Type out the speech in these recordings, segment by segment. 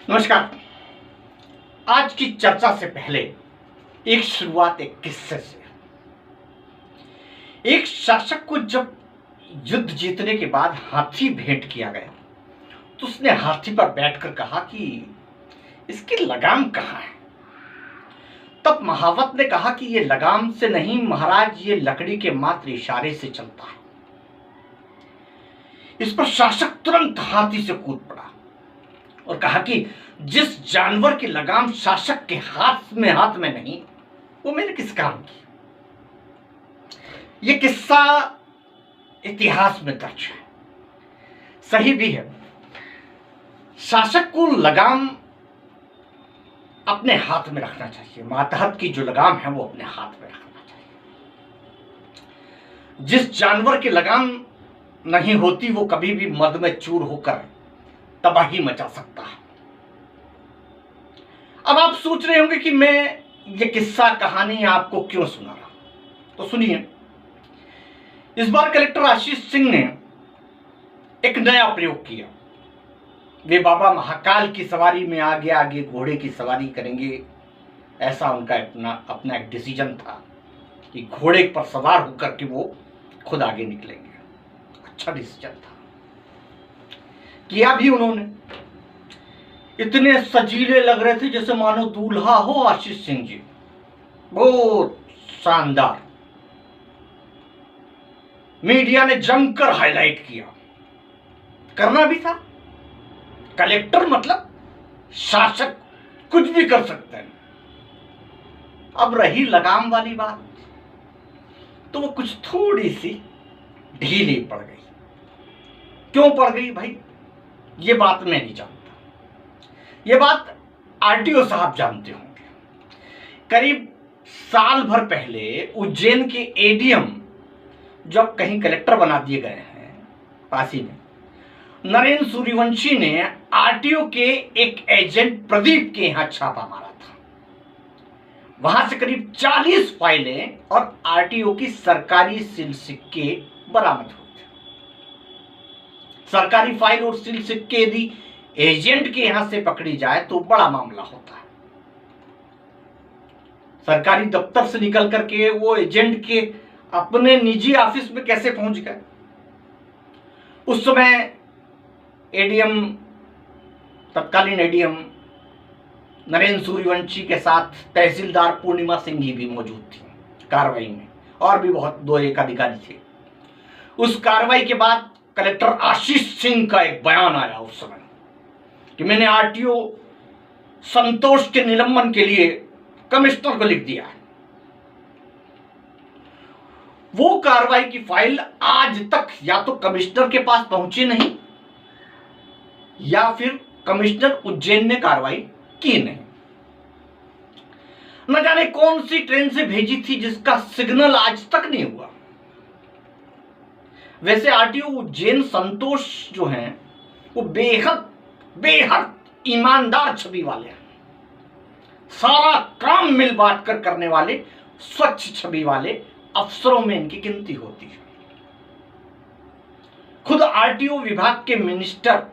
नमस्कार। आज की चर्चा से पहले एक शुरुआत एक किस्से से। एक शासक को जब युद्ध जीतने के बाद हाथी भेंट किया गया तो उसने हाथी पर बैठकर कहा कि इसकी लगाम कहाँ है। तब महावत ने कहा कि ये लगाम से नहीं महाराज, ये लकड़ी के मात्र इशारे से चलता है। इस पर शासक तुरंत हाथी से कूद पड़ा और कहा कि जिस जानवर की लगाम शासक के हाथ में नहीं, वो मेरे किस काम की। ये किस्सा इतिहास में दर्ज है, सही भी है। शासक को लगाम अपने हाथ में रखना चाहिए। मातहत की जो लगाम है वो अपने हाथ में रखना चाहिए। जिस जानवर की लगाम नहीं होती वो कभी भी मद में चूर होकर तबाही मचा सकता है। अब आप सोच रहे होंगे कि मैं ये किस्सा कहानी आपको क्यों सुना रहा, तो सुनिए। इस बार कलेक्टर आशीष सिंह ने एक नया प्रयोग किया। वे बाबा महाकाल की सवारी में आगे आगे घोड़े की सवारी करेंगे, ऐसा उनका अपना एक डिसीजन था कि घोड़े पर सवार होकर के वो खुद आगे निकलेंगे। अच्छा डिसीजन था, किया भी उन्होंने। इतने सजीले लग रहे थे जैसे मानो दूल्हा हो आशीष सिंह जी, बहुत शानदार। मीडिया ने जमकर हाईलाइट किया, करना भी था। कलेक्टर मतलब शासक, कुछ भी कर सकते हैं। अब रही लगाम वाली बात, तो वो कुछ थोड़ी सी ढीली पड़ गई। क्यों पड़ गई भाई, ये बात मैं नहीं जानता। ये बात आरटीओ साहब जानते होंगे। करीब साल भर पहले उज्जैन के एडीएम जब कहीं कलेक्टर बना दिए गए हैं पासी में, नरेंद्र सूर्यवंशी ने आरटीओ के एक एजेंट प्रदीप के यहां छापा मारा था। वहां से करीब 40 फाइलें और आरटीओ की सरकारी सील सिक्के बरामद हुए थे। सरकारी फाइल और सील सिक्के यदि एजेंट के यहां से पकड़ी जाए तो बड़ा मामला होता है। सरकारी दफ्तर से निकल करके वो एजेंट के अपने निजी ऑफिस में कैसे पहुंच गए। उस समय एडीएम, तत्कालीन एडीएम नरेंद्र सूर्यवंशी के साथ तहसीलदार पूर्णिमा सिंह भी मौजूद थी कार्रवाई में, और भी बहुत दो एक अधिकारी थे। उस कार्रवाई के बाद कलेक्टर आशीष सिंह का एक बयान आया उस समय कि मैंने आरटीओ संतोष के निलंबन के लिए कमिश्नर को लिख दिया है। वो कार्रवाई की फाइल आज तक या तो कमिश्नर के पास पहुंची नहीं या फिर कमिश्नर उज्जैन ने कार्रवाई की नहीं। न जाने कौन सी ट्रेन से भेजी थी जिसका सिग्नल आज तक नहीं हुआ। वैसे आरटीओ उज्जैन संतोष जो हैं वो बेहद ईमानदार छवि वाले हैं। सारा काम मिल बांट कर करने वाले स्वच्छ छवि वाले अफसरों में इनकी गिनती होती है। खुद आरटीओ विभाग के मिनिस्टर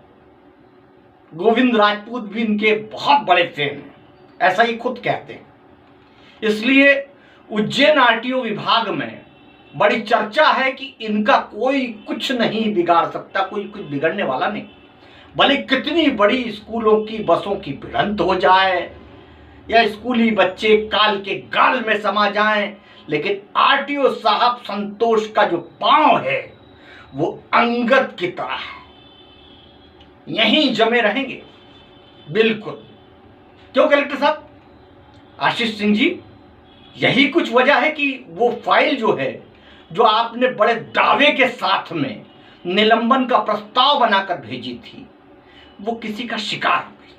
गोविंद राजपूत भी इनके बहुत बड़े फैन हैं, ऐसा ही खुद कहते हैं। इसलिए उज्जैन आरटीओ विभाग में बड़ी चर्चा है कि इनका कोई कुछ नहीं बिगाड़ सकता, कोई कुछ बिगड़ने वाला नहीं। भले कितनी बड़ी स्कूलों की बसों की भिड़ंत हो जाए या स्कूली बच्चे काल के गाल में समा जाएं, लेकिन आरटीओ साहब संतोष का जो पांव है वो अंगद की तरह है, यहीं जमे रहेंगे बिल्कुल। क्यों कलेक्टर साहब, आशीष सिंह जी, यही कुछ वजह है कि वो फाइल जो है, जो आपने बड़े दावे के साथ में निलंबन का प्रस्ताव बनाकर भेजी थी, वो किसी का शिकार हो गई।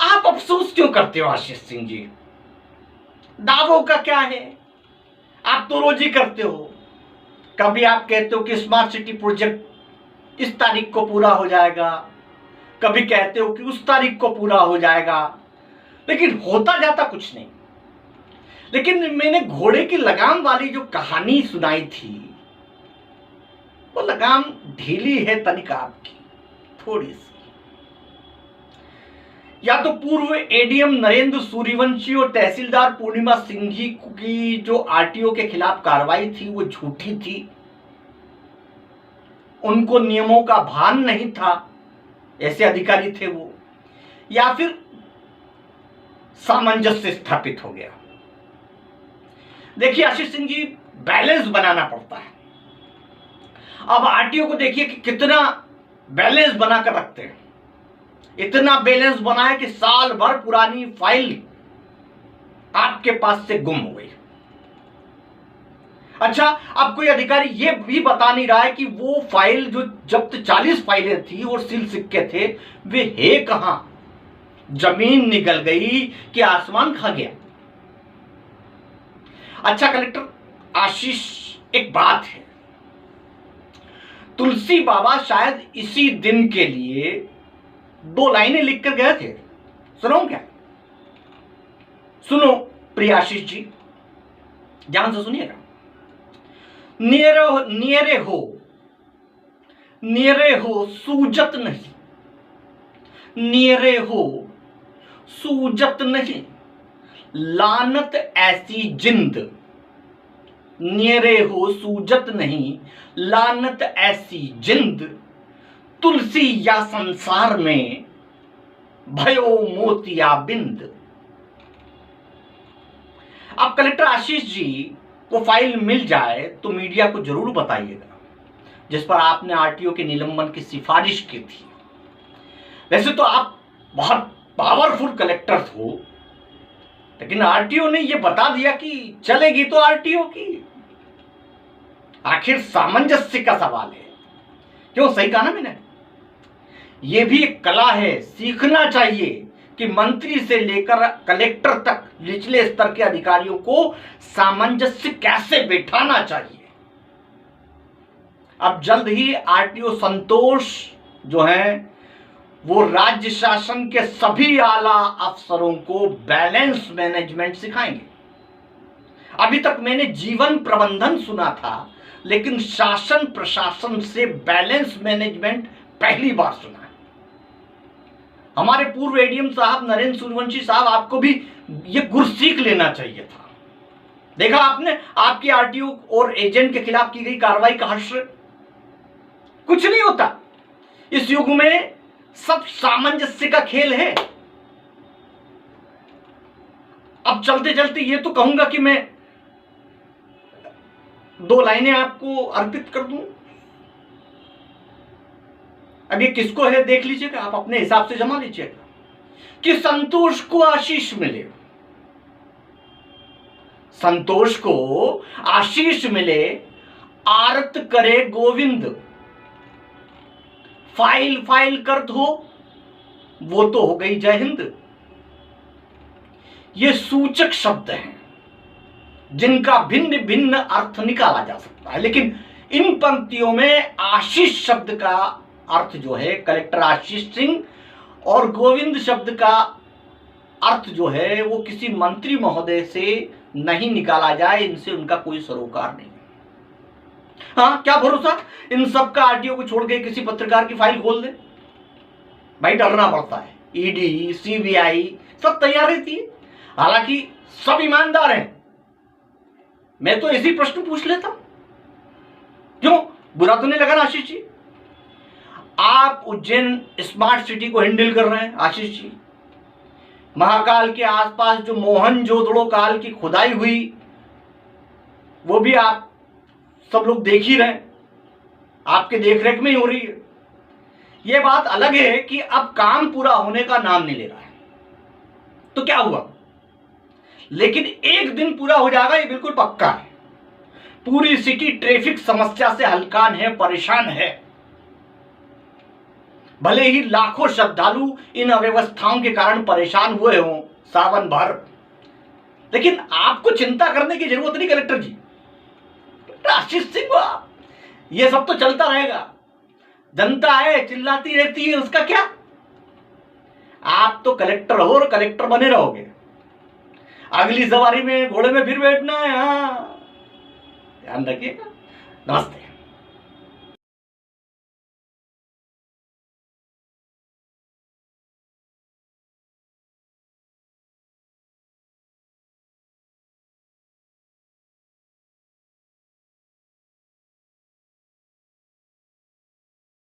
आप अफसोस क्यों करते हो आशीष सिंह जी? दावों का क्या है, आप तो रोज ही करते हो। कभी आप कहते हो कि स्मार्ट सिटी प्रोजेक्ट इस तारीख को पूरा हो जाएगा, कभी कहते हो कि उस तारीख को पूरा हो जाएगा, लेकिन होता जाता कुछ नहीं। लेकिन मैंने घोड़े की लगाम वाली जो कहानी सुनाई थी, वो लगाम ढीली है तनिक आपकी, थोड़ी सी। या तो पूर्व एडीएम नरेंद्र सूर्यवंशी और तहसीलदार पूर्णिमा सिंह जी की जो आरटीओ के खिलाफ कार्रवाई थी वो झूठी थी, उनको नियमों का भान नहीं था, ऐसे अधिकारी थे वो, या फिर सामंजस्य स्थापित हो गया। देखिए आशीष सिंह जी, बैलेंस बनाना पड़ता है। अब आरटीओ को देखिए कि कितना बैलेंस बनाकर रखते हैं। इतना बैलेंस बनाया कि साल भर पुरानी फाइल आपके पास से गुम हो गई। अच्छा, अब कोई अधिकारी ये भी बता नहीं रहा है कि वो फाइल जो जब्त 40 फाइलें थी और सील सिक्के थे, वे है कहां? जमीन निकल गई कि आसमान खा गया? अच्छा कलेक्टर आशीष, एक बात है, तुलसी बाबा शायद इसी दिन के लिए 2 लाइनें लिखकर गए थे, सुनो क्या? सुनो प्रिय आशीष जी, ध्यान से सुनिएगा। नियरे हो सूजत नहीं, नियरे हो सूजत नहीं, लानत ऐसी जिंद। नियरे हो सूजत नहीं, लानत ऐसी जिंद, तुलसी या संसार में भयो मोतिया बिंद। अब कलेक्टर आशीष जी, वो फाइल मिल जाए तो मीडिया को जरूर बताइएगा, जिस पर आपने आरटीओ के निलंबन की सिफारिश की थी। वैसे तो आप बहुत पावरफुल कलेक्टर हो, लेकिन आरटीओ ने यह बता दिया कि चलेगी तो आरटीओ की। आखिर सामंजस्य का सवाल है। क्यों, सही कहा ना मैंने? यह भी एक कला है, सीखना चाहिए कि मंत्री से लेकर कलेक्टर तक निचले स्तर के अधिकारियों को सामंजस्य कैसे बैठाना चाहिए। अब जल्द ही आरटीओ संतोष जो है वो राज्य शासन के सभी आला अफसरों को बैलेंस मैनेजमेंट सिखाएंगे। अभी तक मैंने जीवन प्रबंधन सुना था, लेकिन शासन प्रशासन से बैलेंस मैनेजमेंट पहली बार सुना है। हमारे पूर्व एडीएम साहब नरेंद्र सूर्यवंशी साहब, आपको भी ये गुर सीख लेना चाहिए था। देखा आपने आपकी आरटीओ और एजेंट के खिलाफ की गई कार्रवाई का हर्ष? कुछ नहीं होता। इस युग में सब सामंजस्य का खेल है। अब चलते चलते ये तो कहूंगा कि मैं 2 लाइनें आपको अर्पित कर दूं। अब ये किसको है देख लीजिएगा, आप अपने हिसाब से जमा लीजिएगा। कि संतोष को आशीष मिले, संतोष को आशीष मिले, आरत करे गोविंद। फाइल फाइल कर दो, वो तो हो गई जय हिंद। ये सूचक शब्द हैं जिनका भिन्न भिन्न अर्थ निकाला जा सकता है, लेकिन इन पंक्तियों में आशीष शब्द का अर्थ जो है कलेक्टर आशीष सिंह और गोविंद शब्द का अर्थ जो है वो किसी मंत्री महोदय से नहीं निकाला जाए, इनसे उनका कोई सरोकार नहीं। हाँ, क्या भरोसा इन सब का आरटीओ को छोड़ के किसी पत्रकार की फाइल खोल दे? भाई डरना पड़ता है। ईडी सीबीआई सब तैयार रहती है, हालांकि सब ईमानदार हैं। मैं तो ऐसी प्रश्न पूछ लेता हूं, क्यों बुरा तो नहीं लगा ना आशीष जी? आप उज्जैन स्मार्ट सिटी को हैंडल कर रहे हैं आशीष जी। महाकाल के आसपास जो मोहनजोदड़ो काल की खुदाई हुई वो भी आप सब लोग देख ही रहे, आपके देखरेख में ही हो रही है। यह बात अलग है कि अब काम पूरा होने का नाम नहीं ले रहा है, तो क्या हुआ? लेकिन एक दिन पूरा हो जाएगा, ये बिल्कुल पक्का है। पूरी सिटी ट्रैफिक समस्या से हलकान है, परेशान है। भले ही लाखों श्रद्धालु इन अव्यवस्थाओं के कारण परेशान हुए हों सावन भर, लेकिन आपको चिंता करने की जरूरत नहीं कलेक्टर जी। आशीष सिंह, ये सब तो चलता रहेगा। जनता है, चिल्लाती रहती है, उसका क्या? आप तो कलेक्टर हो और कलेक्टर बने रहोगे। अगली सवारी में घोड़े में फिर बैठना है। हाँ, ध्यान रखिएगा। नमस्ते।